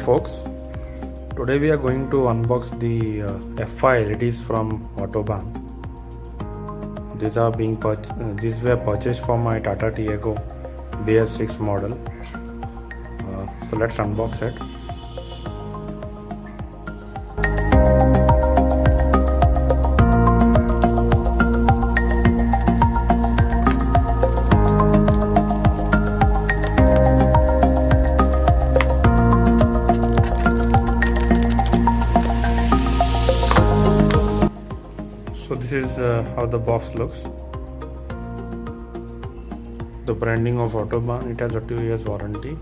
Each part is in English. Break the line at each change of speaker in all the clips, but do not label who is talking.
Hi folks, today we are going to unbox the F5 LEDs from Autobahn. These were purchased for my Tata Tiago BS6 model. So let's unbox it. So this is how the box looks. The branding of Autobahn, it has a 2 years warranty.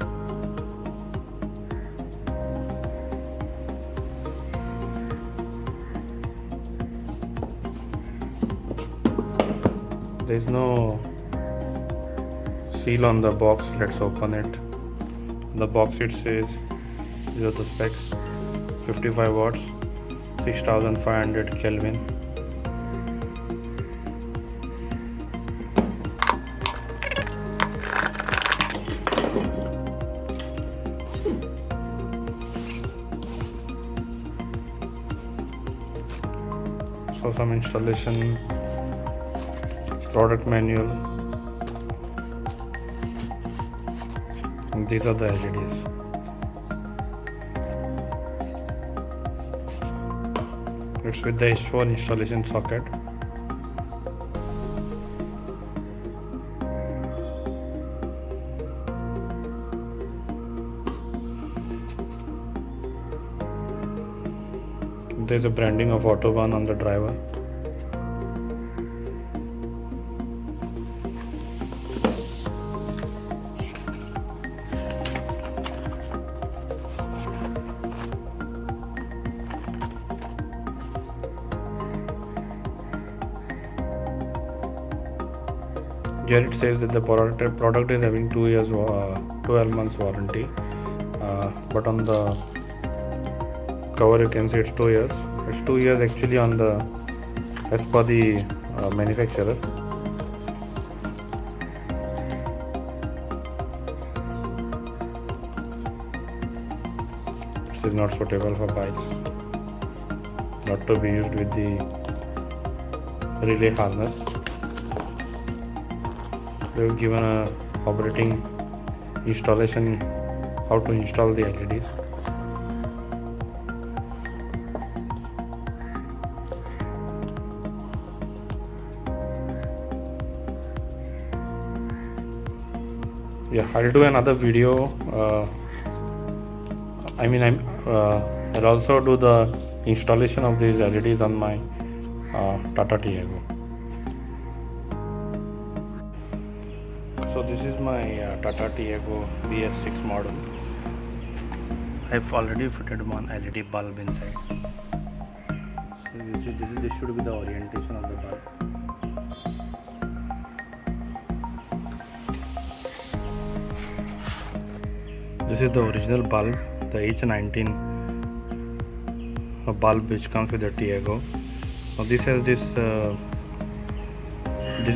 There is no seal on the box. Let's open it. The box it says, these are the specs: 55 watts, 6500 Kelvin. So some installation, product manual, and these are the LEDs. It's with the H4 installation socket. There's a branding of Autobahn on the driver. Here it says that the product is having 2 years, 12 months warranty, but on the cover you can see it's 2 years. It's 2 years actually on the as per the manufacturer. This is not suitable for bikes, not to be used with the relay harness. They have given a operating installation, how to install the LEDs. Yeah, I'll do another video. I'll also do the installation of these LEDs on my Tata Tiago. So this is my Tata Tiago BS6 model. I've already fitted one LED bulb inside. So you see, this should be the orientation of the bulb. This is the original bulb, the H19 bulb which comes with the Tiago. Now this has these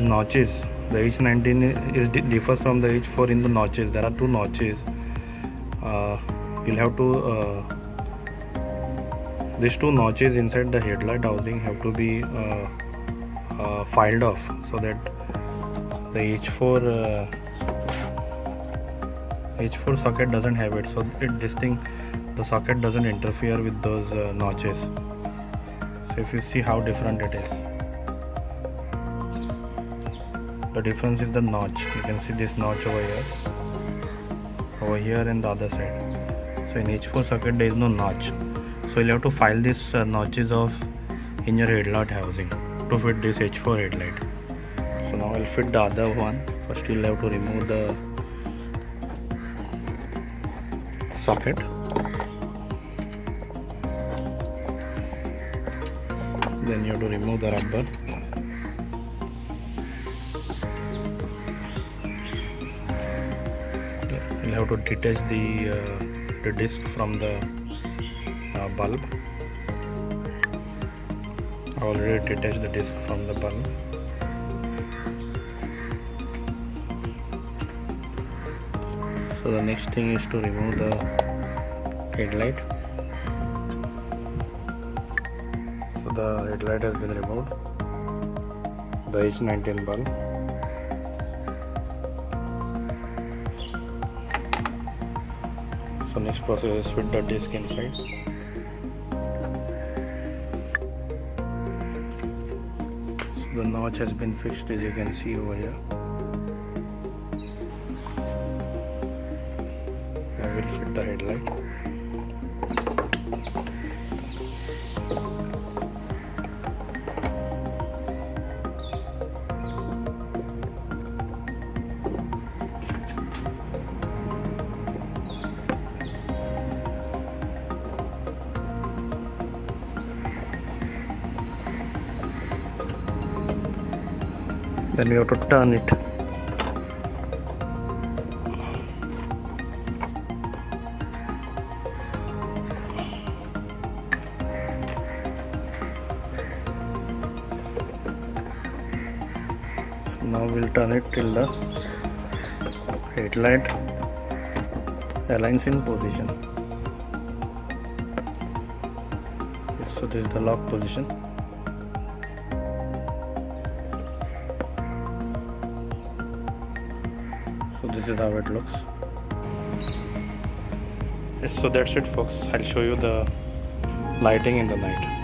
notches. The H19 differs from the H4 in the notches. There are 2 notches. You'll have to these 2 notches inside the headlight housing have to be filed off, so that the H4 socket doesn't have it. So the socket doesn't interfere with those notches. So if you see how different it is. The difference is the notch. You can see this notch over here and the other side. So in H4 socket there is no notch. So you'll have to file these notches off in your headlight housing to fit this H4 headlight. So now I'll fit the other one. First you'll have to remove the socket. Then you have to remove the rubber. You'll have to detach the disc from the bulb. I already detached the disc from the bulb. So the next thing is to remove the headlight. So the headlight has been removed, the H19 bulb. So next process is fit the disc inside. So the notch has been fixed, as you can see over here. I will fit the headlight. Then we have to turn it. So now we'll turn it till the headlight aligns in position. Yes, so this is the lock position. So this is how it looks. Yes, so that's it folks. I'll show you the lighting in the night.